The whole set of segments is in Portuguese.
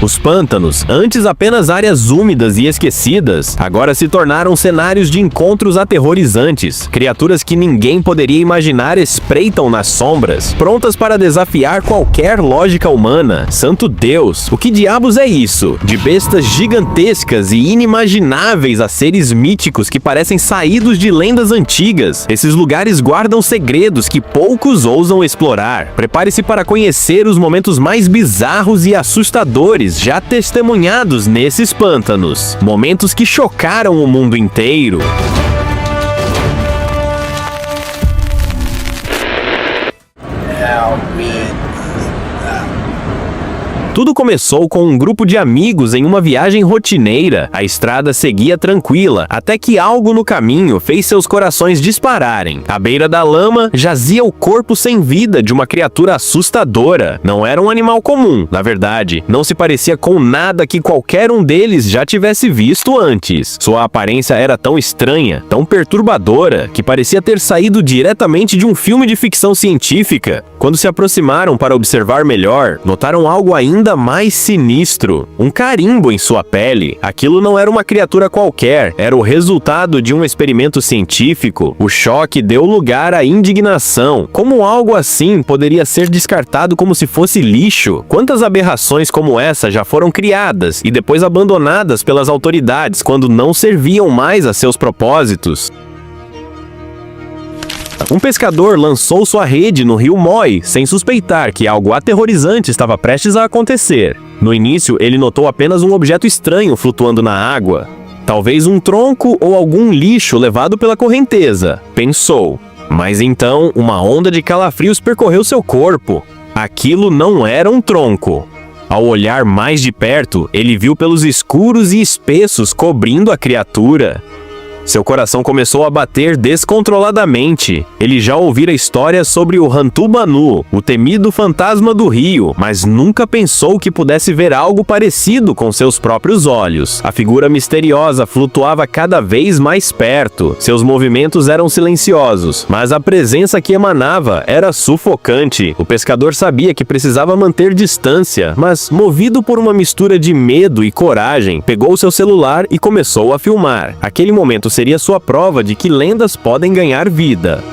Os pântanos, antes apenas áreas úmidas e esquecidas, agora se tornaram cenários de encontros aterrorizantes. Criaturas que ninguém poderia imaginar espreitam nas sombras, prontas para desafiar qualquer lógica humana. Santo Deus, o que diabos é isso? De bestas gigantescas e inimagináveis a seres míticos que parecem saídos de lendas antigas. Esses lugares guardam segredos que poucos ousam explorar. Prepare-se para conhecer os momentos mais bizarros e assustadores já testemunhados nesses pântanos. Momentos que chocaram o mundo inteiro. Tudo começou com um grupo de amigos em uma viagem rotineira. A estrada seguia tranquila, até que algo no caminho fez seus corações dispararem. À beira da lama, jazia o corpo sem vida de uma criatura assustadora. Não era um animal comum, na verdade. Não se parecia com nada que qualquer um deles já tivesse visto antes. Sua aparência era tão estranha, tão perturbadora, que parecia ter saído diretamente de um filme de ficção científica. Quando se aproximaram para observar melhor, notaram algo ainda mais sinistro. Um carimbo em sua pele. Aquilo não era uma criatura qualquer, era o resultado de um experimento científico. O choque deu lugar à indignação. Como algo assim poderia ser descartado como se fosse lixo? Quantas aberrações como essa já foram criadas e depois abandonadas pelas autoridades quando não serviam mais a seus propósitos? Um pescador lançou sua rede no rio Moi, sem suspeitar que algo aterrorizante estava prestes a acontecer. No início, ele notou apenas um objeto estranho flutuando na água. Talvez um tronco ou algum lixo levado pela correnteza, pensou. Mas então, uma onda de calafrios percorreu seu corpo. Aquilo não era um tronco. Ao olhar mais de perto, ele viu pelos escuros e espessos cobrindo a criatura. Seu coração começou a bater descontroladamente. Ele já ouvira histórias sobre o Hantu Banu, o temido fantasma do rio, mas nunca pensou que pudesse ver algo parecido com seus próprios olhos. A figura misteriosa flutuava cada vez mais perto. Seus movimentos eram silenciosos, mas a presença que emanava era sufocante. O pescador sabia que precisava manter distância, mas, movido por uma mistura de medo e coragem, pegou seu celular e começou a filmar. Aquele momento seria sua prova de que lendas podem ganhar vida.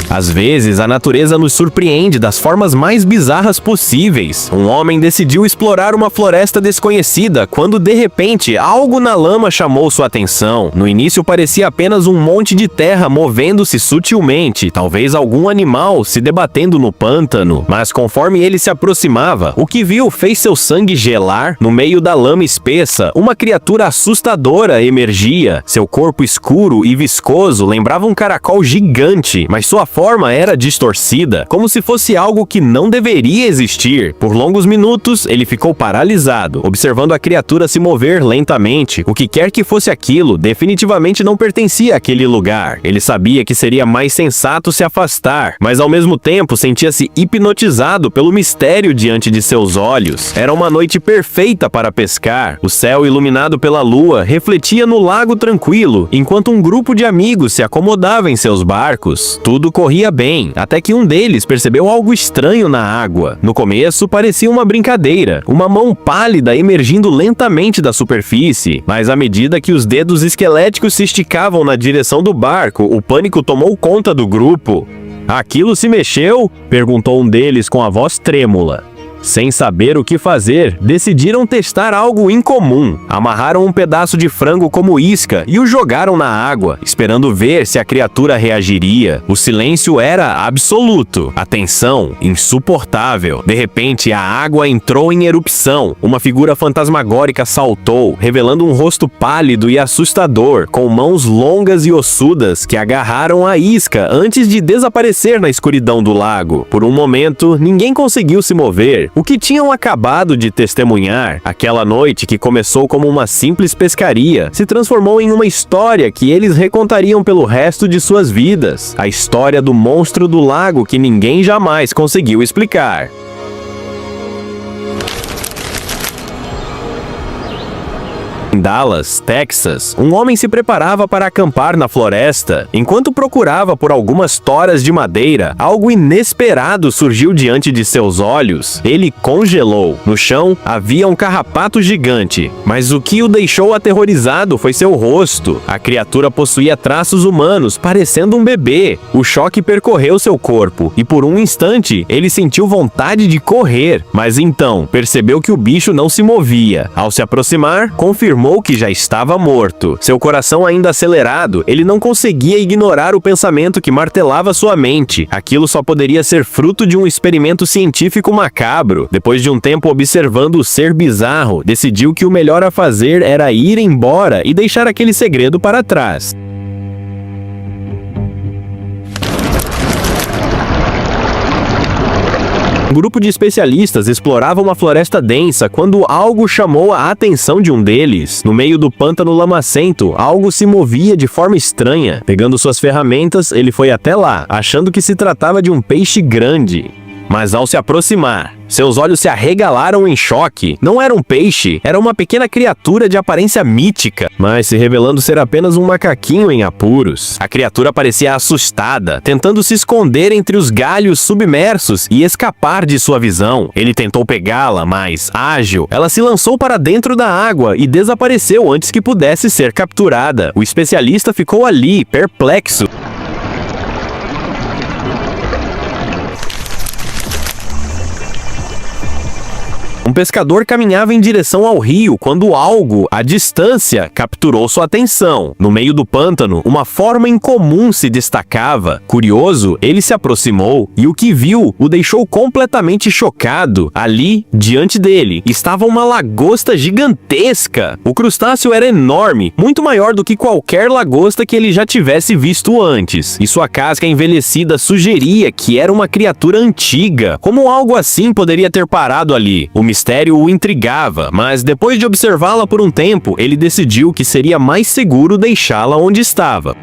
Às vezes, a natureza nos surpreende das formas mais bizarras possíveis. Um homem decidiu explorar uma floresta desconhecida quando, de repente, algo na lama chamou sua atenção. No início, parecia apenas um monte de terra movendo-se sutilmente, talvez algum animal se debatendo no pântano. Mas conforme ele se aproximava, o que viu fez seu sangue gelar. No meio da lama espessa, uma criatura assustadora emergia. Seu corpo escuro e viscoso lembrava um caracol gigante, mas sua forma era distorcida, como se fosse algo que não deveria existir. Por longos minutos, ele ficou paralisado, observando a criatura se mover lentamente. O que quer que fosse aquilo, definitivamente não pertencia àquele lugar. Ele sabia que seria mais sensato se afastar, mas ao mesmo tempo sentia-se hipnotizado pelo mistério diante de seus olhos. Era uma noite perfeita para pescar. O céu iluminado pela lua refletia no lago tranquilo, enquanto um grupo de amigos se acomodava em seus barcos. Tudo corria bem, até que um deles percebeu algo estranho na água. No começo, parecia uma brincadeira, uma mão pálida emergindo lentamente da superfície, mas à medida que os dedos esqueléticos se esticavam na direção do barco, o pânico tomou conta do grupo. "Aquilo se mexeu?" perguntou um deles com a voz trêmula. Sem saber o que fazer, decidiram testar algo incomum. Amarraram um pedaço de frango como isca e o jogaram na água, esperando ver se a criatura reagiria. O silêncio era absoluto. A tensão, insuportável. De repente, a água entrou em erupção. Uma figura fantasmagórica saltou, revelando um rosto pálido e assustador, com mãos longas e ossudas que agarraram a isca antes de desaparecer na escuridão do lago. Por um momento, ninguém conseguiu se mover. O que tinham acabado de testemunhar, aquela noite que começou como uma simples pescaria, se transformou em uma história que eles recontariam pelo resto de suas vidas. A história do monstro do lago que ninguém jamais conseguiu explicar. " Em Dallas, Texas, um homem se preparava para acampar na floresta. Enquanto procurava por algumas toras de madeira, algo inesperado surgiu diante de seus olhos. Ele congelou. No chão havia um carrapato gigante, mas o que o deixou aterrorizado foi seu rosto. A criatura possuía traços humanos, parecendo um bebê. O choque percorreu seu corpo e por um instante ele sentiu vontade de correr, mas então percebeu que o bicho não se movia. Ao se aproximar, confirmou que já estava morto. Seu coração ainda acelerado, ele não conseguia ignorar o pensamento que martelava sua mente. Aquilo só poderia ser fruto de um experimento científico macabro. Depois de um tempo observando o ser bizarro, decidiu que o melhor a fazer era ir embora e deixar aquele segredo para trás. Um grupo de especialistas explorava uma floresta densa quando algo chamou a atenção de um deles. No meio do pântano lamacento, algo se movia de forma estranha. Pegando suas ferramentas, ele foi até lá, achando que se tratava de um peixe grande. Mas ao se aproximar, seus olhos se arregalaram em choque. Não era um peixe, era uma pequena criatura de aparência mítica, mas se revelando ser apenas um macaquinho em apuros. A criatura parecia assustada, tentando se esconder entre os galhos submersos e escapar de sua visão. Ele tentou pegá-la, mas, ágil, ela se lançou para dentro da água e desapareceu antes que pudesse ser capturada. O especialista ficou ali, perplexo. Um pescador caminhava em direção ao rio quando algo, à distância, capturou sua atenção. No meio do pântano, uma forma incomum se destacava. Curioso, ele se aproximou e o que viu o deixou completamente chocado. Ali, diante dele, estava uma lagosta gigantesca. O crustáceo era enorme, muito maior do que qualquer lagosta que ele já tivesse visto antes. E sua casca envelhecida sugeria que era uma criatura antiga. Como algo assim poderia ter parado ali? O mistério o intrigava, mas depois de observá-la por um tempo, ele decidiu que seria mais seguro deixá-la onde estava.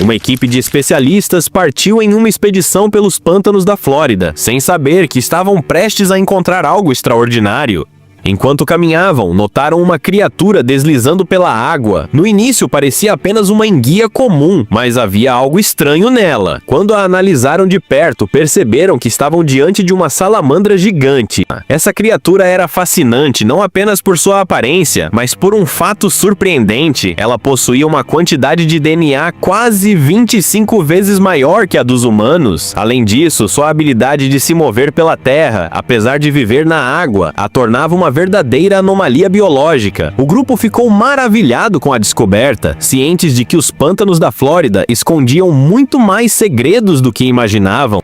Uma equipe de especialistas partiu em uma expedição pelos pântanos da Flórida, sem saber que estavam prestes a encontrar algo extraordinário. Enquanto caminhavam, notaram uma criatura deslizando pela água. No início parecia apenas uma enguia comum, mas havia algo estranho nela. Quando a analisaram de perto, perceberam que estavam diante de uma salamandra gigante. Essa criatura era fascinante não apenas por sua aparência, mas por um fato surpreendente. Ela possuía uma quantidade de DNA quase 25 vezes maior que a dos humanos. Além disso, sua habilidade de se mover pela terra, apesar de viver na água, a tornava uma verdadeira anomalia biológica. O grupo ficou maravilhado com a descoberta, cientes de que os pântanos da Flórida escondiam muito mais segredos do que imaginavam.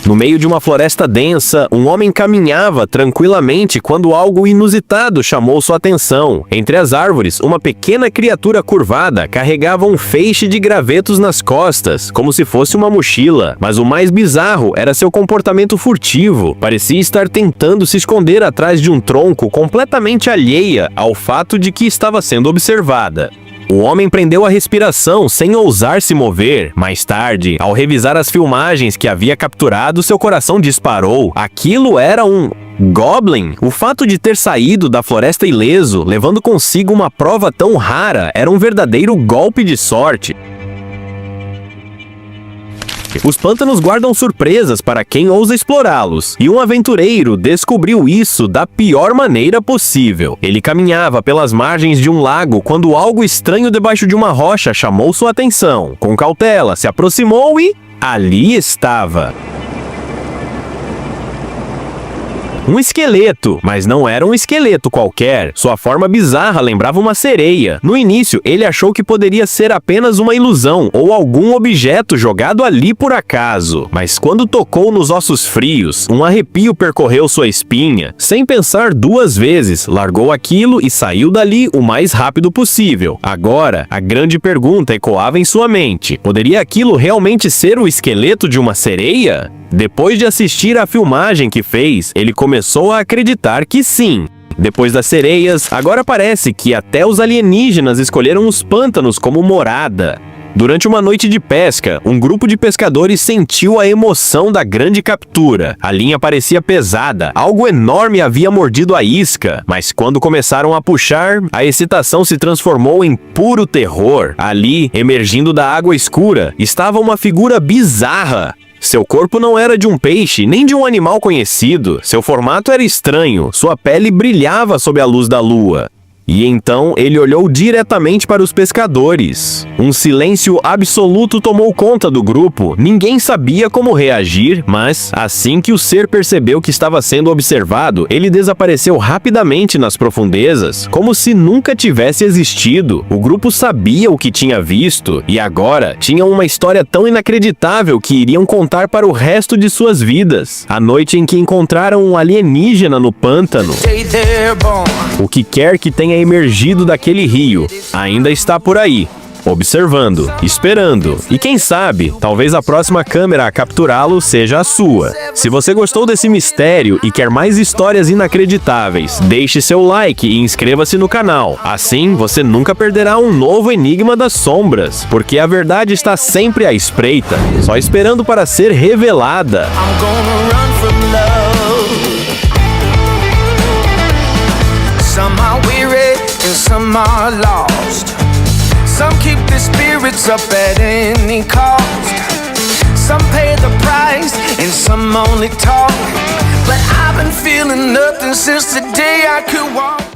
No meio de uma floresta densa, um homem caminhava tranquilamente quando algo inusitado chamou sua atenção. Entre as árvores, uma pequena criatura curvada carregava um feixe de gravetos nas costas, como se fosse uma mochila. Mas o mais bizarro era seu comportamento furtivo. Parecia estar tentando se esconder atrás de um tronco completamente alheia ao fato de que estava sendo observada. O homem prendeu a respiração sem ousar se mover. Mais tarde, ao revisar as filmagens que havia capturado, seu coração disparou. Aquilo era um Goblin? O fato de ter saído da floresta ileso, levando consigo uma prova tão rara, era um verdadeiro golpe de sorte. Os pântanos guardam surpresas para quem ousa explorá-los, e um aventureiro descobriu isso da pior maneira possível. Ele caminhava pelas margens de um lago quando algo estranho debaixo de uma rocha chamou sua atenção. Com cautela, se aproximou e ali estava um esqueleto, mas não era um esqueleto qualquer. Sua forma bizarra lembrava uma sereia. No início, ele achou que poderia ser apenas uma ilusão ou algum objeto jogado ali por acaso. Mas quando tocou nos ossos frios, um arrepio percorreu sua espinha. Sem pensar duas vezes, largou aquilo e saiu dali o mais rápido possível. Agora, a grande pergunta ecoava em sua mente. Poderia aquilo realmente ser o esqueleto de uma sereia? Depois de assistir à filmagem que fez, ele começou a acreditar que sim. Depois das sereias, agora parece que até os alienígenas escolheram os pântanos como morada. Durante uma noite de pesca, um grupo de pescadores sentiu a emoção da grande captura. A linha parecia pesada, algo enorme havia mordido a isca, mas quando começaram a puxar, a excitação se transformou em puro terror. Ali, emergindo da água escura, estava uma figura bizarra. Seu corpo não era de um peixe, nem de um animal conhecido. Seu formato era estranho, sua pele brilhava sob a luz da lua. E então ele olhou diretamente para os pescadores. Um silêncio absoluto tomou conta do grupo. Ninguém sabia como reagir, mas assim que o ser percebeu que estava sendo observado, ele desapareceu rapidamente nas profundezas, como se nunca tivesse existido. O grupo sabia o que tinha visto e agora tinham uma história tão inacreditável que iriam contar para o resto de suas vidas. A noite em que encontraram um alienígena no pântano. O que quer que tenha emergido daquele rio ainda está por aí, observando, esperando, e quem sabe, talvez a próxima câmera a capturá-lo seja a sua. Se você gostou desse mistério e quer mais histórias inacreditáveis, deixe seu like e inscreva-se no canal. Assim, você nunca perderá um novo enigma das sombras, porque a verdade está sempre à espreita, só esperando para ser revelada. Some are weary and some are lost. Some keep their spirits up at any cost. Some pay the price and some only talk. But I've been feeling nothing since the day I could walk.